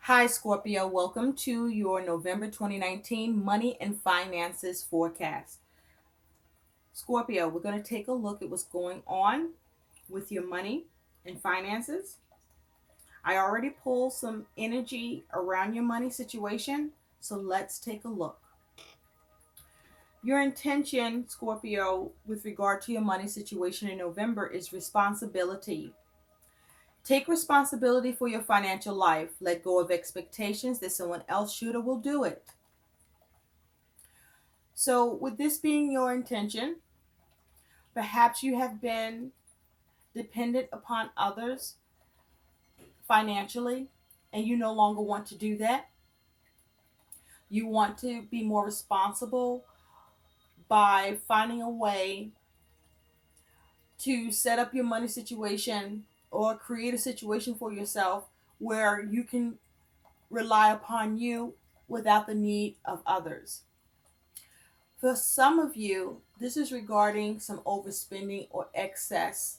Hi, Scorpio. Welcome to your November 2019 Money and Finances Forecast. Scorpio, we're going to take a look at what's going on with your money and finances. I already pulled some energy around your money situation, so let's take a look. Your intention, Scorpio, with regard to your money situation in November is responsibility. Take responsibility for your financial life. Let go of expectations that someone else should or will do it. So, with this being your intention, perhaps you have been dependent upon others financially and you no longer want to do that. You want to be more responsible by finding a way to set up your money situation or create a situation for yourself where you can rely upon you without the need of others. For some of you, this is regarding some overspending or excess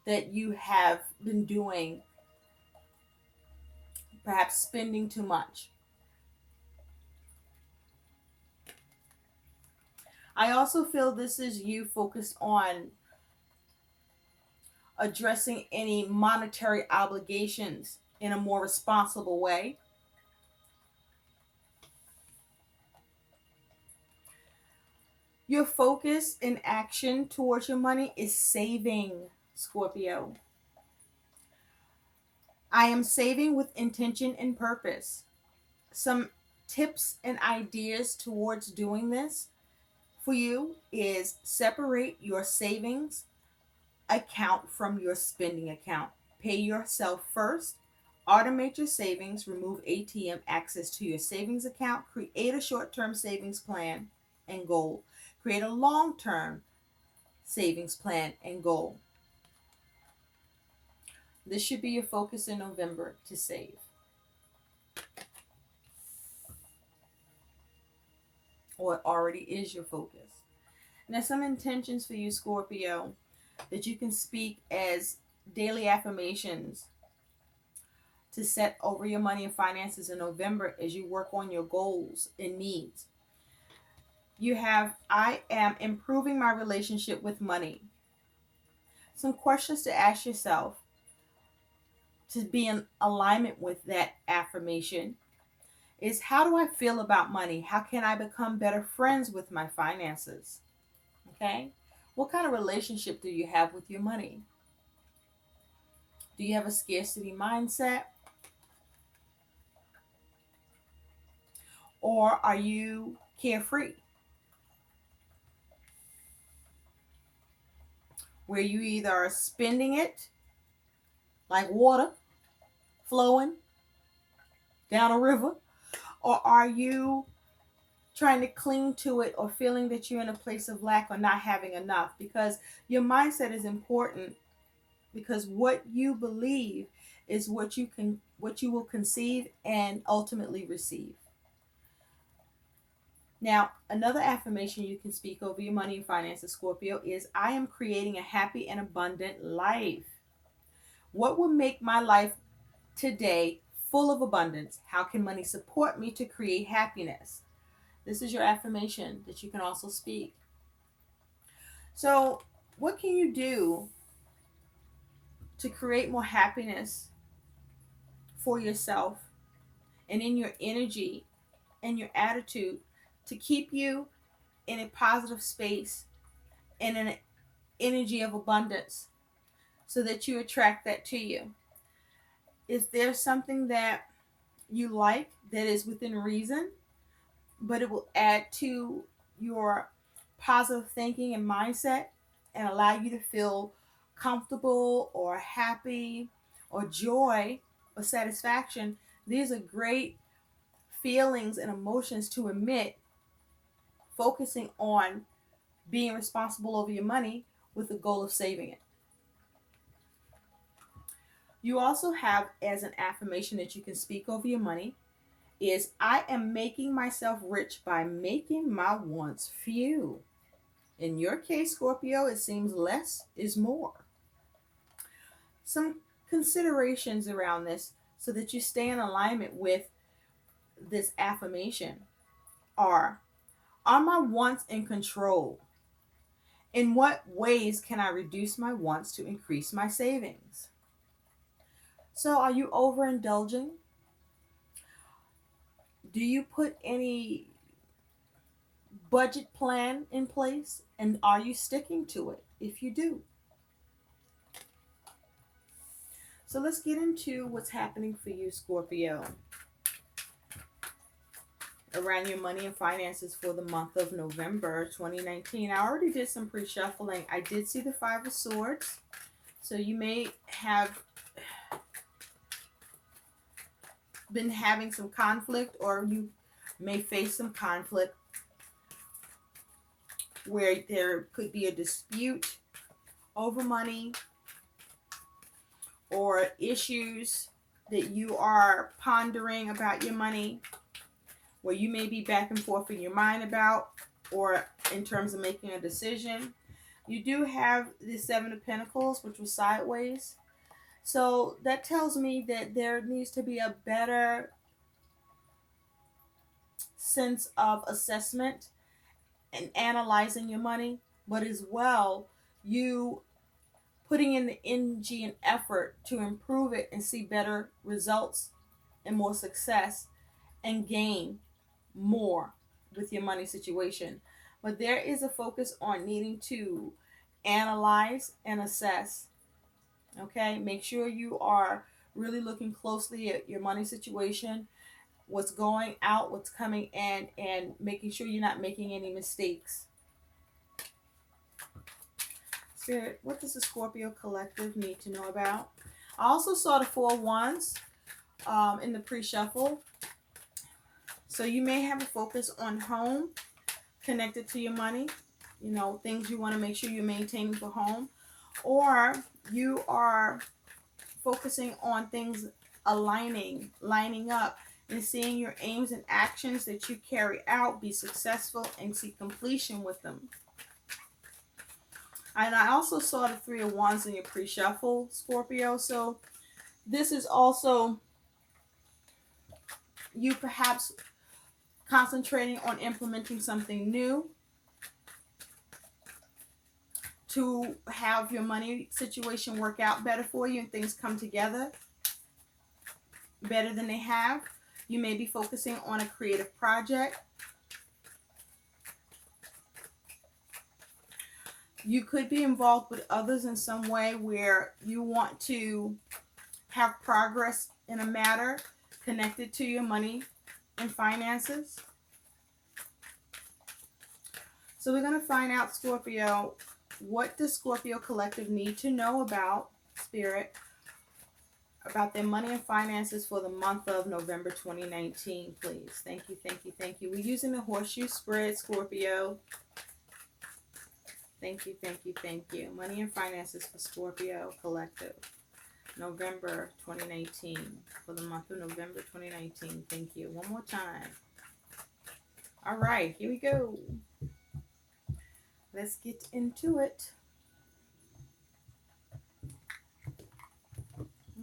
that you have been doing, perhaps spending too much. I also feel this is you focused on addressing any monetary obligations in a more responsible way. Your focus and action towards your money is saving, Scorpio. I am saving with intention and purpose. Some tips and ideas towards doing this for you is separate your savings account from your spending account. Pay yourself first. Automate your savings. Remove ATM access to your savings account. Create a short term savings plan and goal. Create a long term savings plan and goal. This should be your focus in November to save. Or it already is your focus. Now, some intentions for you, Scorpio, that you can speak as daily affirmations to set over your money and finances in November as you work on your goals and needs. You have, I am improving my relationship with money. Some questions to ask yourself to be in alignment with that affirmation is, how do I feel about money? How can I become better friends with my finances? Okay? What kind of relationship do you have with your money? Do you have a scarcity mindset? Or are you carefree? Where you either are spending it like water flowing down a river, or are you trying to cling to it or feeling that you're in a place of lack or not having enough? Because your mindset is important, because what you believe is what you will conceive and ultimately receive. Now, another affirmation you can speak over your money and finances, Scorpio, is, I am creating a happy and abundant life. What will make my life today full of abundance? How can money support me to create happiness? This is your affirmation that you can also speak. So, what can you do to create more happiness for yourself and in your energy and your attitude to keep you in a positive space and in an energy of abundance so that you attract that to you? Is there something that you like that is within reason, but it will add to your positive thinking and mindset and allow you to feel comfortable or happy or joy or satisfaction? These are great feelings and emotions to emit, focusing on being responsible over your money with the goal of saving it. You also have as an affirmation that you can speak over your money is, I am making myself rich by making my wants few. In your case, Scorpio, it seems less is more. Some considerations around this so that you stay in alignment with this affirmation are my wants in control? In what ways can I reduce my wants to increase my savings? So, are you overindulging? Do you put any budget plan in place? And are you sticking to it if you do? So, let's get into what's happening for you, Scorpio, around your money and finances for the month of November 2019. I already did some pre-shuffling. I did see the Five of Swords. So, you may have been having some conflict, or you may face some conflict where there could be a dispute over money or issues that you are pondering about your money, where you may be back and forth in your mind about, or in terms of making a decision. You do have the Seven of Pentacles, which was sideways. So that tells me that there needs to be a better sense of assessment and analyzing your money, but as well, you putting in the energy and effort to improve it and see better results and more success and gain more with your money situation. But there is a focus on needing to analyze and assess. Okay, make sure you are really looking closely at your money situation, what's going out, what's coming in, and making sure you're not making any mistakes. Spirit, what does the Scorpio collective need to know about? I also saw the Four of Wands in the pre-shuffle. So you may have a focus on home connected to your money, you know, things you want to make sure you're maintaining for home, or you are focusing on things lining up, and seeing your aims and actions that you carry out be successful and see completion with them. And I also saw the Three of Wands in your pre-shuffle, Scorpio. So this is also you perhaps concentrating on implementing something new to have your money situation work out better for you and things come together better than they have. You may be focusing on a creative project. You could be involved with others in some way where you want to have progress in a matter connected to your money and finances. So we're going to find out, Scorpio, what does Scorpio collective need to know about, Spirit, about their money and finances for the month of November 2019, please. Thank you, thank you, thank you. We're using the horseshoe spread, Scorpio. Thank you, thank you, thank you. Money and finances for Scorpio collective, November 2019, for the month of November 2019. Thank you. One more time. All right, here we go. Let's get into it.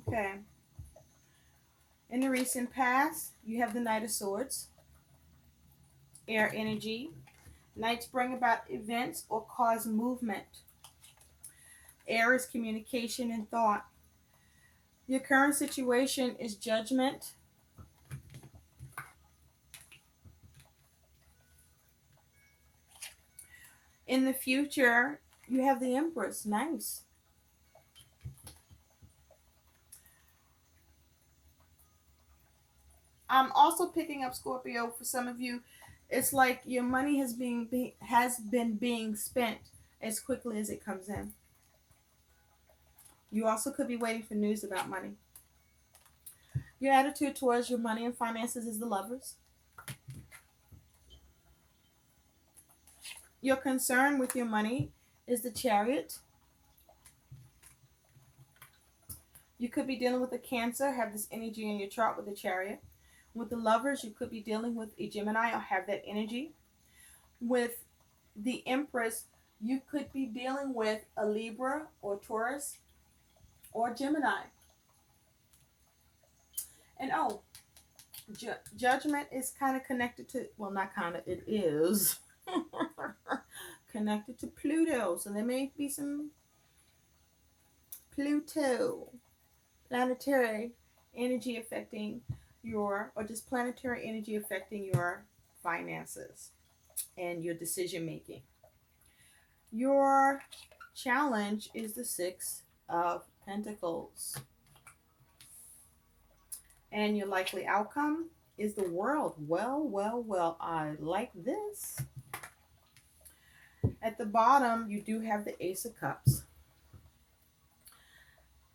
Okay. In the recent past, you have the Knight of Swords, air energy. Knights bring about events or cause movement. Air is communication and thought. Your current situation is judgment. In the future, you have the Empress. Nice. I'm also picking up, Scorpio, for some of you, it's like your money has been being spent as quickly as it comes in. You also could be waiting for news about money. Your attitude towards your money and finances is the Lovers. Your concern with your money is the Chariot. You could be dealing with a Cancer, have this energy in your chart with the Chariot. With the Lovers, you could be dealing with a Gemini or have that energy. With the Empress, you could be dealing with a Libra or Taurus or Gemini. And oh, judgment is kind of connected to, well, not kind of, it is connected to Pluto. So there may be some Pluto planetary energy affecting your, or just planetary energy affecting your finances and your decision making. Your challenge is the Six of Pentacles. And your likely outcome is the World. Well, well, well, I like this. At the bottom, you do have the Ace of Cups.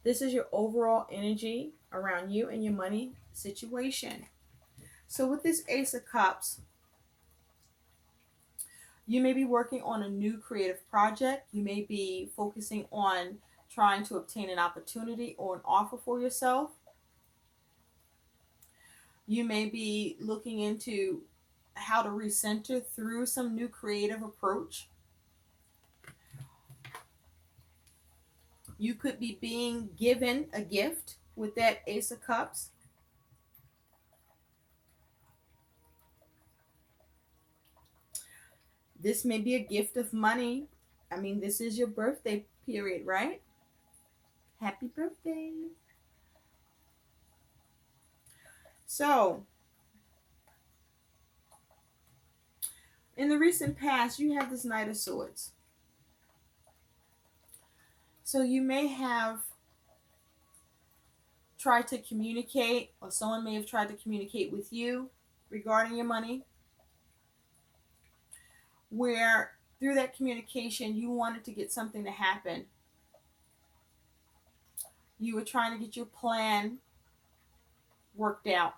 This is your overall energy around you and your money situation. So with this Ace of Cups, you may be working on a new creative project. You may be focusing on trying to obtain an opportunity or an offer for yourself. You may be looking into how to recenter through some new creative approach. You could be being given a gift with that Ace of Cups. This may be a gift of money. I mean, this is your birthday period, right? Happy birthday. So, in the recent past, you have this Knight of Swords. So you may have tried to communicate, or someone may have tried to communicate with you regarding your money, where through that communication you wanted to get something to happen. You were trying to get your plan worked out.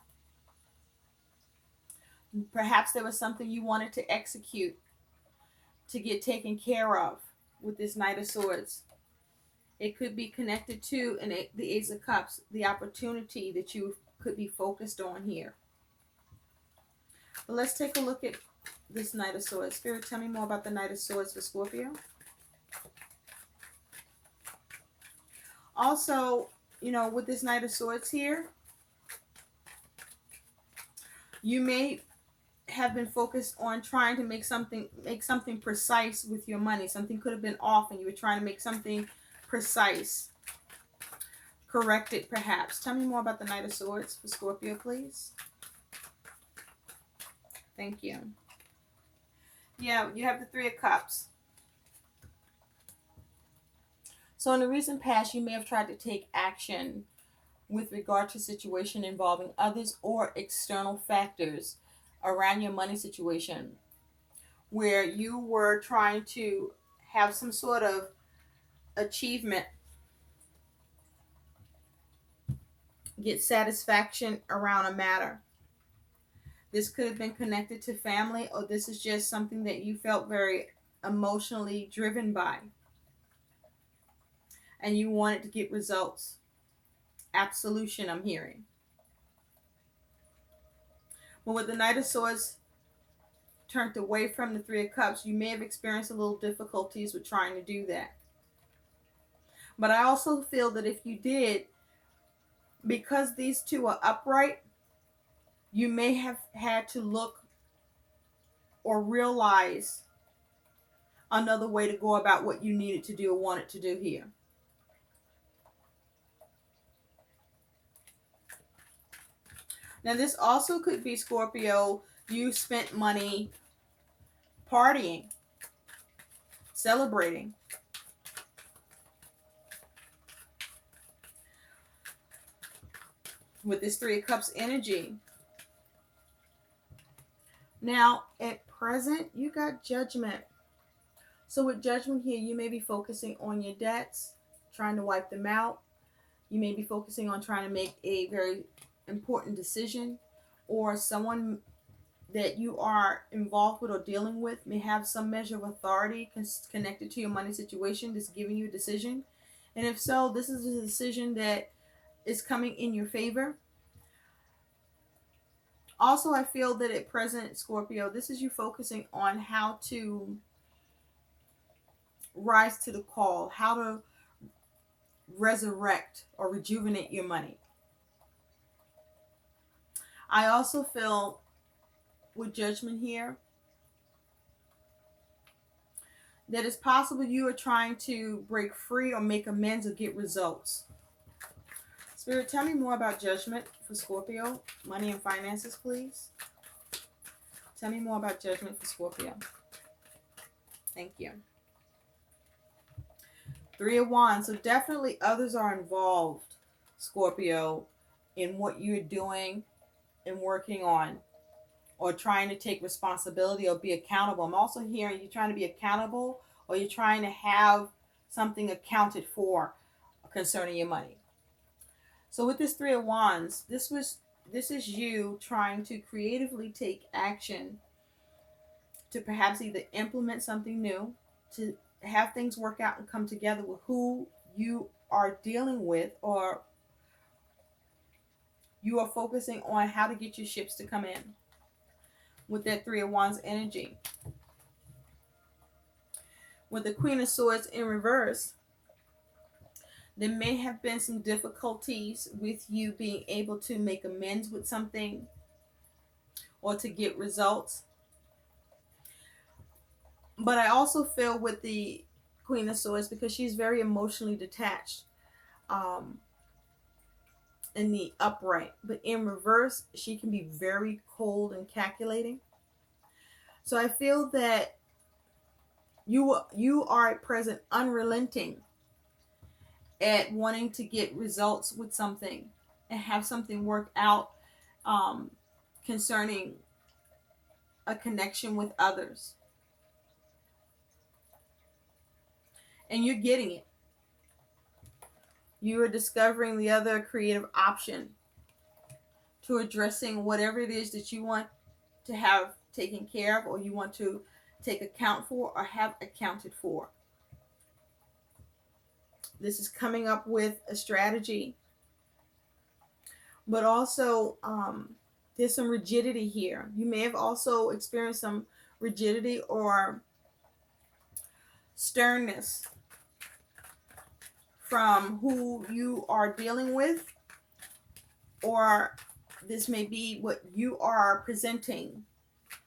Perhaps there was something you wanted to execute to get taken care of with this Knight of Swords. It could be connected to the Ace of Cups, the opportunity that you could be focused on here. But let's take a look at this Knight of Swords. Spirit, tell me more about the Knight of Swords for Scorpio. Also, with this Knight of Swords here, you may have been focused on trying to make something precise with your money. Something could have been off and you were trying to make something precise. Correct it, perhaps. Tell me more about the Knight of Swords for Scorpio, please. Thank you. Yeah, you have the Three of Cups. So in the recent past, you may have tried to take action with regard to a situation involving others or external factors around your money situation, where you were trying to have some sort of achievement, get satisfaction around a matter. This could have been connected to family, or this is just something that you felt very emotionally driven by, and you wanted to get results. Absolution, I'm hearing. But with the Knight of Swords turned away from the Three of Cups, you may have experienced a little difficulties with trying to do that. But I also feel that if you did, because these two are upright, you may have had to look or realize another way to go about what you needed to do or wanted to do here. Now, this also could be, Scorpio, you spent money partying, celebrating. With this Three of Cups energy. Now, at present, you got Judgment. So with Judgment here, you may be focusing on your debts, trying to wipe them out. You may be focusing on trying to make a very important decision, or someone that you are involved with or dealing with may have some measure of authority connected to your money situation that's giving you a decision. And if so, this is a decision that is coming in your favor. Also, I feel that at present, Scorpio, this is you focusing on how to rise to the call, how to resurrect or rejuvenate your money. I also feel with Judgment here that it's possible you are trying to break free or make amends or get results. Spirit, tell me more about Judgment for Scorpio. Money and finances, please. Tell me more about Judgment for Scorpio. Thank you. Three of Wands. So definitely others are involved, Scorpio, in what you're doing and working on, or trying to take responsibility or be accountable. I'm also hearing you're trying to be accountable, or you're trying to have something accounted for concerning your money. So with this Three of Wands, this is you trying to creatively take action to perhaps either implement something new, to have things work out and come together with who you are dealing with, or you are focusing on how to get your ships to come in with that Three of Wands energy. With the Queen of Swords in reverse, there may have been some difficulties with you being able to make amends with something or to get results. But I also feel with the Queen of Swords, because she's very emotionally detached in the upright, but in reverse, she can be very cold and calculating. So I feel that you are at present unrelenting at wanting to get results with something and have something work out concerning a connection with others. And you're getting it. You are discovering the other creative option to addressing whatever it is that you want to have taken care of, or you want to take account for or have accounted for. This is coming up with a strategy. But also, there's some rigidity here. You may have also experienced some rigidity or sternness from who you are dealing with, or this may be what you are presenting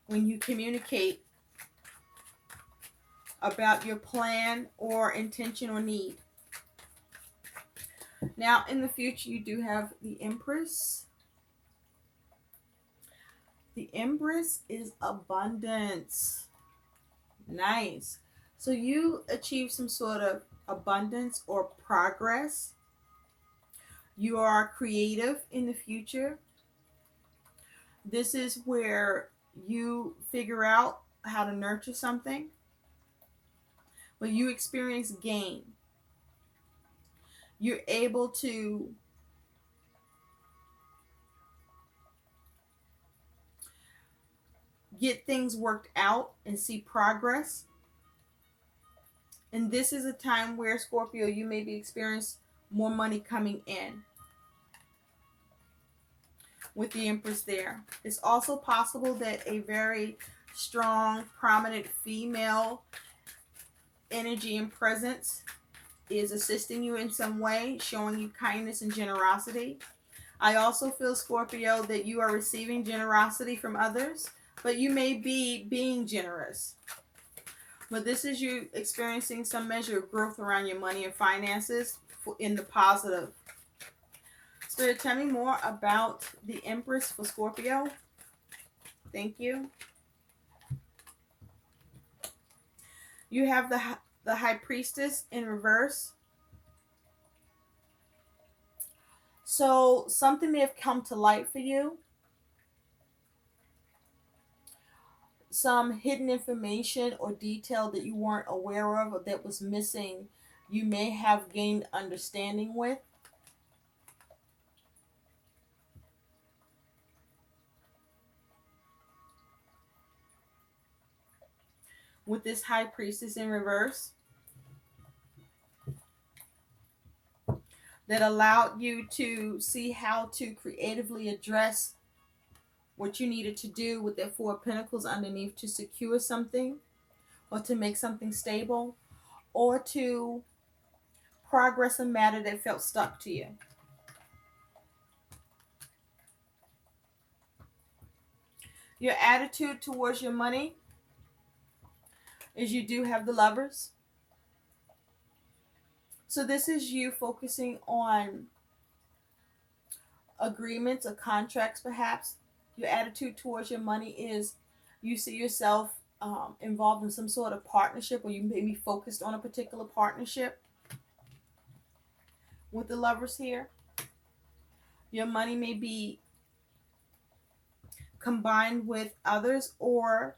when you communicate about your plan or intention or need. Now, in the future, you do have the Empress. The Empress is abundance. Nice. So you achieve some sort of abundance or progress. You are creative in the future. This is where you figure out how to nurture something, but you experience gain. You're able to get things worked out and see progress. And this is a time where, Scorpio, you may be experiencing more money coming in with the Empress there. It's also possible that a very strong, prominent female energy and presence is assisting you in some way, showing you kindness and generosity. I also feel, Scorpio, that you are receiving generosity from others, but you may be being generous. But this is you experiencing some measure of growth around your money and finances in the positive. Spirit, tell me more about the Empress for Scorpio. Thank you. You have the High Priestess in reverse. So something may have come to light for you. Some hidden information or detail that you weren't aware of or that was missing, you may have gained understanding with. With this High Priestess in reverse, that allowed you to see how to creatively address what you needed to do with that Four of Pentacles underneath to secure something, or to make something stable, or to progress a matter that felt stuck to you. Your attitude towards your money is you do have the Lovers. So this is you focusing on agreements or contracts, perhaps. Your attitude towards your money is you see yourself involved in some sort of partnership, or you may be focused on a particular partnership with the Lovers here. Your money may be combined with others, or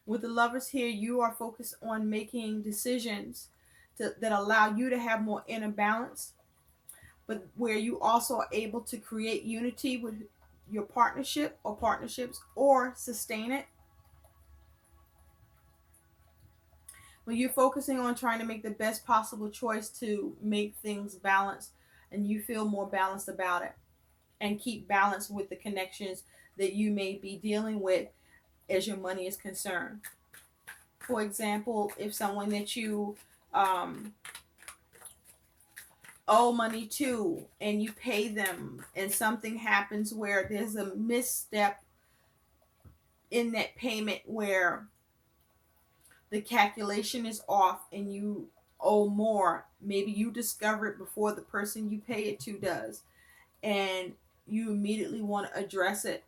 with the Lovers here, you are focused on making decisions that allow you to have more inner balance, but where you also are able to create unity with your partnership or partnerships, or sustain it. When you're focusing on trying to make the best possible choice to make things balanced, and you feel more balanced about it, and keep balance with the connections that you may be dealing with as your money is concerned. For example, if someone that you owe money to and you pay them, and something happens where there's a misstep in that payment where the calculation is off and you owe more, maybe you discover it before the person you pay it to does, and you immediately want to address it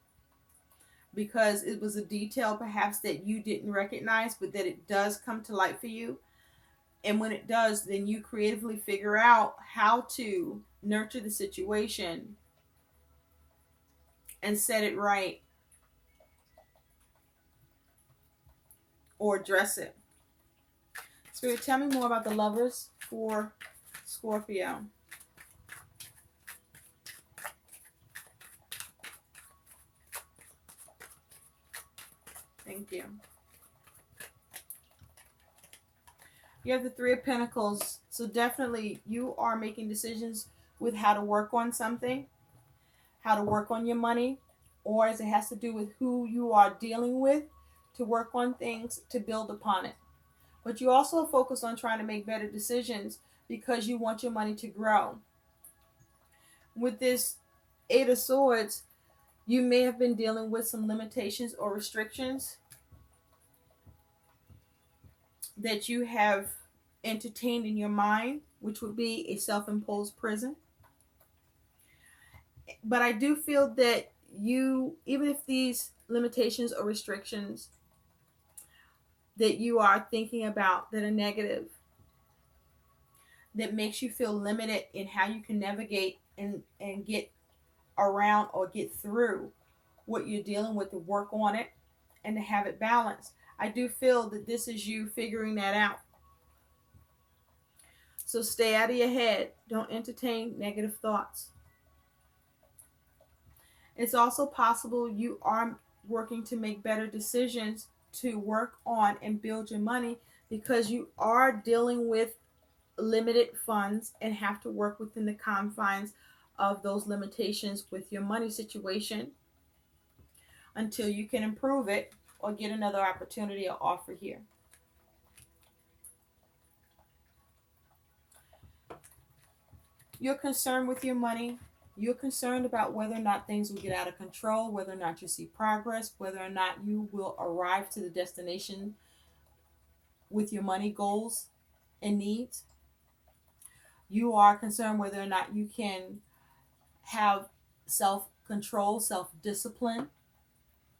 because it was a detail perhaps that you didn't recognize, but that it does come to light for you. And when it does, then you creatively figure out how to nurture the situation and set it right, or address it. Spirit, tell me more about the Lovers for Scorpio. Thank you. You have the Three of Pentacles. So definitely you are making decisions with how to work on something, how to work on your money, or as it has to do with who you are dealing with, to work on things to build upon it. But you also focus on trying to make better decisions because you want your money to grow. With this Eight of Swords, you may have been dealing with some limitations or restrictions that you have entertained in your mind, which would be a self-imposed prison. But I do feel that you, even if these limitations or restrictions that you are thinking about that are negative, that makes you feel limited in how you can navigate and get around or get through what you're dealing with, to work on it and to have it balanced. I do feel that this is you figuring that out. So stay out of your head. Don't entertain negative thoughts. It's also possible you are working to make better decisions to work on and build your money because you are dealing with limited funds and have to work within the confines of those limitations with your money situation until you can improve it or get another opportunity or offer here. You're concerned with your money. You're concerned about whether or not things will get out of control, whether or not you see progress, whether or not you will arrive to the destination with your money goals and needs. You are concerned whether or not you can have self-control, self-discipline,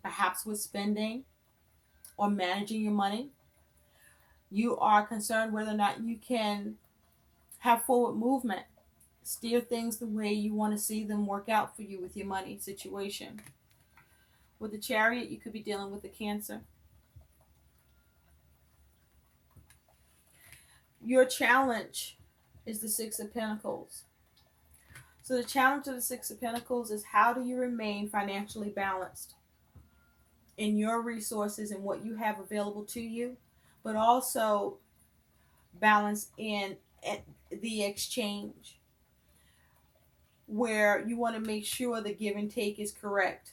perhaps with spending or managing your money. You are concerned whether or not you can have forward movement, steer things the way you want to see them work out for you with your money situation. With the Chariot, you could be dealing with the Cancer. Your challenge is the Six of Pentacles. So the challenge of the Six of Pentacles is, how do you remain financially balanced in your resources and what you have available to you, but also balance in the exchange, where you want to make sure the give and take is correct.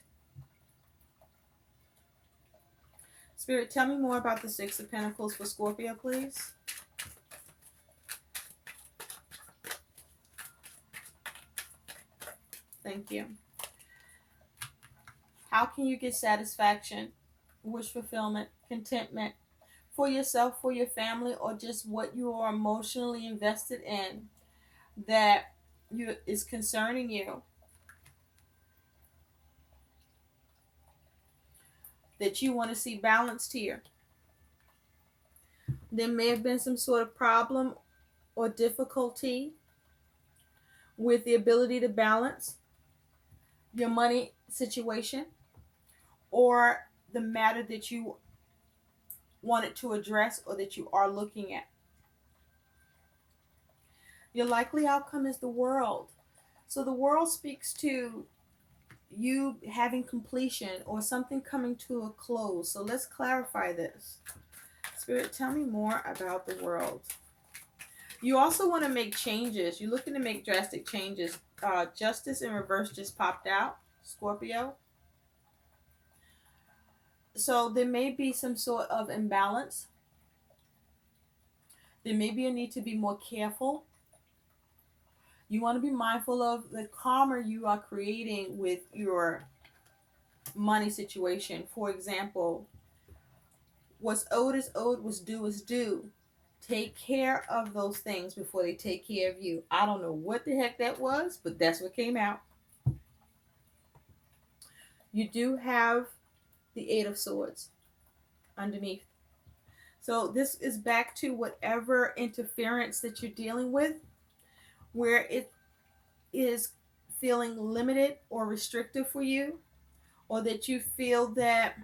Spirit, tell me more about the Six of Pentacles for Scorpio, please. Thank you. How can you get satisfaction, wish fulfillment, contentment for yourself, for your family, or just what you are emotionally invested in that is concerning you, that you want to see balanced here? There may have been some sort of problem or difficulty with the ability to balance your money situation or the matter that you wanted to address or that you are looking at. Your likely outcome is the world. So the world speaks to you having completion or something coming to a close. So let's clarify this. Spirit, tell me more about the world. You also want to make changes. You're looking to make drastic changes. Justice in reverse just popped out, Scorpio. So there may be some sort of imbalance. There may be a need to be more careful. You want to be mindful of the karma you are creating with your money situation. For example, what's owed is owed, what's due is due. Take care of those things before they take care of you. I don't know what the heck that was, but that's what came out. You do have the Eight of Swords underneath. So this is back to whatever interference that you're dealing with, where it is feeling limited or restrictive for you, or that you feel that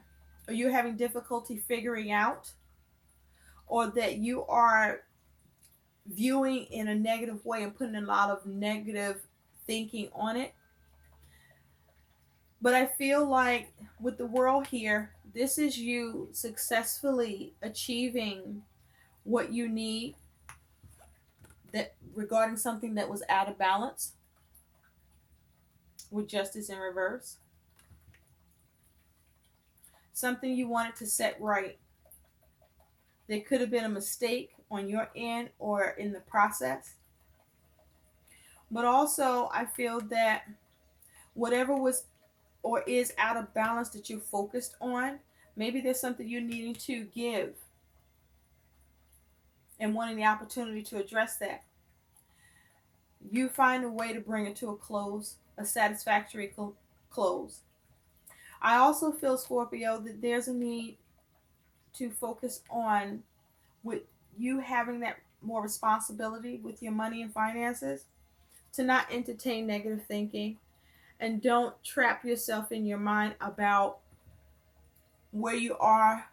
or you're having difficulty figuring out, or that you are viewing in a negative way and putting a lot of negative thinking on it. But I feel like with the world here, this is you successfully achieving what you need, that regarding something that was out of balance with justice in reverse. Something you wanted to set right. There could have been a mistake on your end or in the process. But also, I feel that whatever was or is out of balance that you're focused on, maybe there's something you're needing to give and wanting the opportunity to address that. You find a way to bring it to a close, a satisfactory close. I also feel, Scorpio, that there's a need to focus on with you having that more responsibility with your money and finances, to not entertain negative thinking, and don't trap yourself in your mind about where you are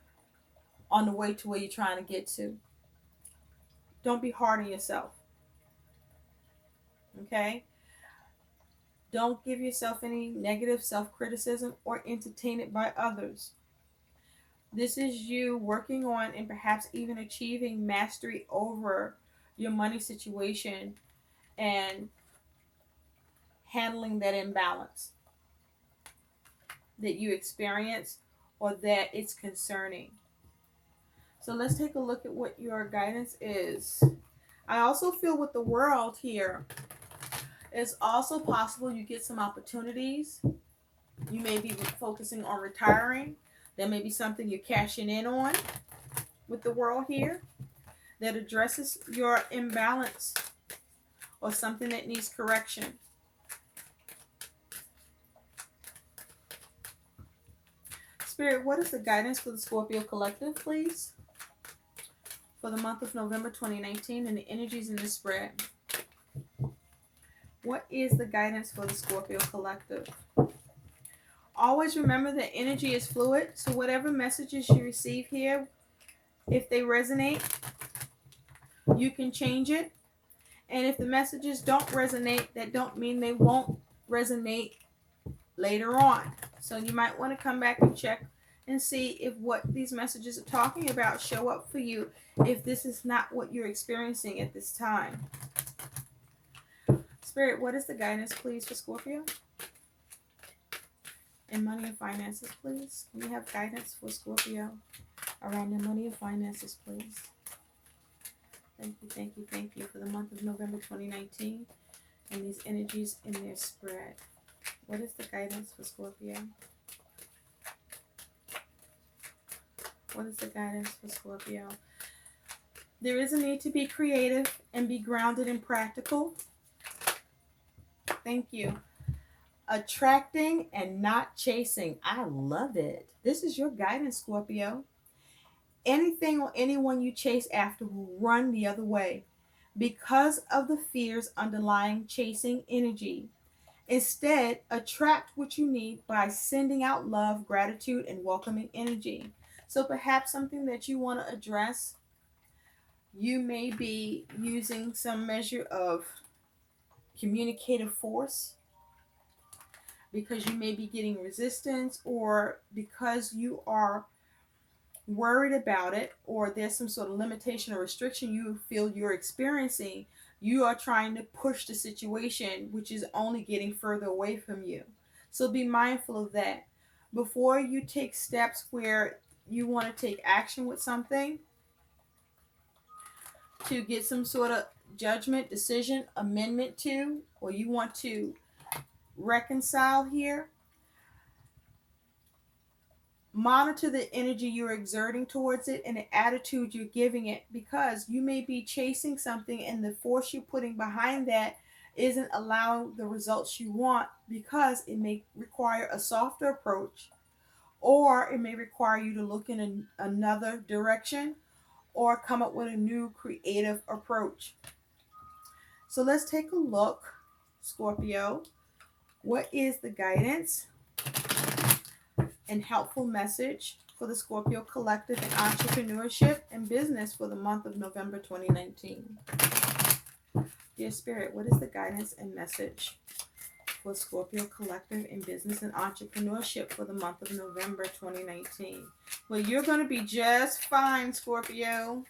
on the way to where you're trying to get to. Don't be hard on yourself. Okay? Don't give yourself any negative self-criticism or entertain it by others. This is you working on and perhaps even achieving mastery over your money situation and handling that imbalance that you experience or that it's concerning. So let's take a look at what your guidance is. I also feel with the world here, it's also possible you get some opportunities. You may be focusing on retiring. There may be something you're cashing in on with the world here that addresses your imbalance or something that needs correction. Spirit, what is the guidance for the Scorpio collective, please? For the month of November 2019 and the energies in this spread. What is the guidance for the Scorpio collective? Always remember that energy is fluid, so whatever messages you receive here, if they resonate, you can change it. And if the messages don't resonate, that don't mean they won't resonate later on. So you might want to come back and check and see if what these messages are talking about show up for you, if this is not what you're experiencing at this time. Spirit, what is the guidance, please, for Scorpio? And money and finances, please. Can we have guidance for Scorpio around their money and finances, please? Thank you, thank you, thank you for the month of November 2019 and these energies in their spread. What is the guidance for Scorpio? What is the guidance for Scorpio? There is a need to be creative and be grounded and practical. Thank you. Attracting and not chasing. I love it. This is your guidance, Scorpio. Anything or anyone you chase after will run the other way because of the fears underlying chasing energy. Instead, attract what you need by sending out love, gratitude, and welcoming energy. So perhaps something that you want to address, you may be using some measure of communicative force because you may be getting resistance, or because you are worried about it, or there's some sort of limitation or restriction you feel you're experiencing. You are trying to push the situation, which is only getting further away from you. So be mindful of that. Before you take steps where you want to take action with something to get some sort of judgment, decision, amendment to, or you want to reconcile here, monitor the energy you're exerting towards it and the attitude you're giving it, because you may be chasing something and the force you're putting behind that isn't allowing the results you want, because it may require a softer approach, or it may require you to look in another direction or come up with a new creative approach. So let's take a look, Scorpio. What is the guidance and helpful message for the Scorpio collective in entrepreneurship and business for the month of November 2019? Dear Spirit, what is the guidance and message for Scorpio collective in business and entrepreneurship for the month of November 2019? Well, you're going to be just fine, Scorpio.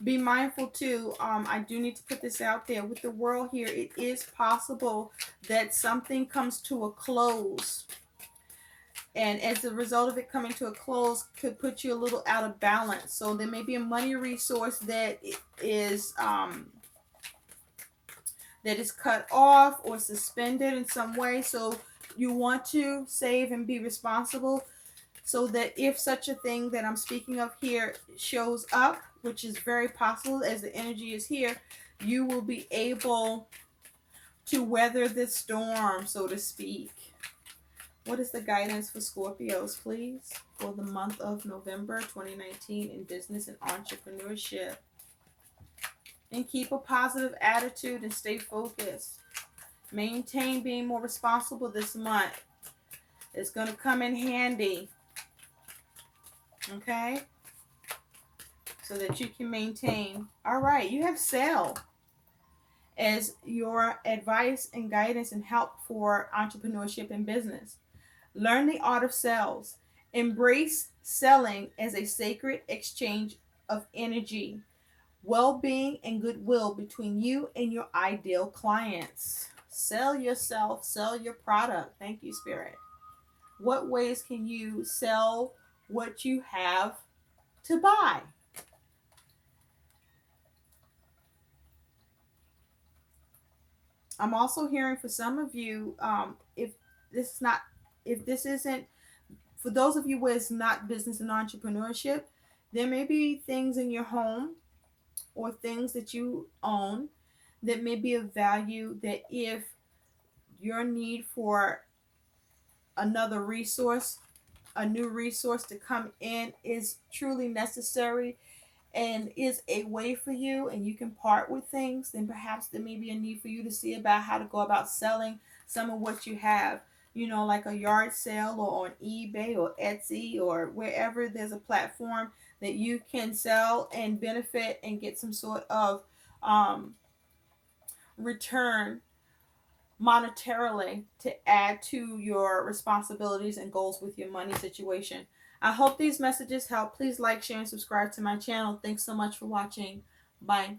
Be mindful too. I do need to put this out there with the world here. It is possible that something comes to a close, and as a result of it coming to a close could put you a little out of balance. So there may be a money resource that is cut off or suspended in some way. So you want to save and be responsible, so that if such a thing that I'm speaking of here shows up, which is very possible as the energy is here, you will be able to weather the storm, so to speak. What is the guidance for Scorpios, please, for the month of November 2019 in business and entrepreneurship? And keep a positive attitude and stay focused. Maintain being more responsible this month. It's going to come in handy. Okay? So that you can maintain. All right, you have sale as your advice and guidance and help for entrepreneurship and business. Learn the art of sales. Embrace selling as a sacred exchange of energy, well-being, and goodwill between you and your ideal clients. Sell yourself, sell your product. Thank you, Spirit. What ways can you sell what you have to buy? I'm also hearing for some of you, if this isn't, for those of you where it's not business and entrepreneurship, there may be things in your home or things that you own that may be of value, that if your need for another resource, a new resource to come in is truly necessary and is a way for you, and you can part with things, then perhaps there may be a need for you to see about how to go about selling some of what you have. Like a yard sale, or on eBay or Etsy, or wherever there's a platform that you can sell and benefit and get some sort of return monetarily to add to your responsibilities and goals with your money situation. I hope these messages help. Please like, share, and subscribe to my channel. Thanks so much for watching. Bye.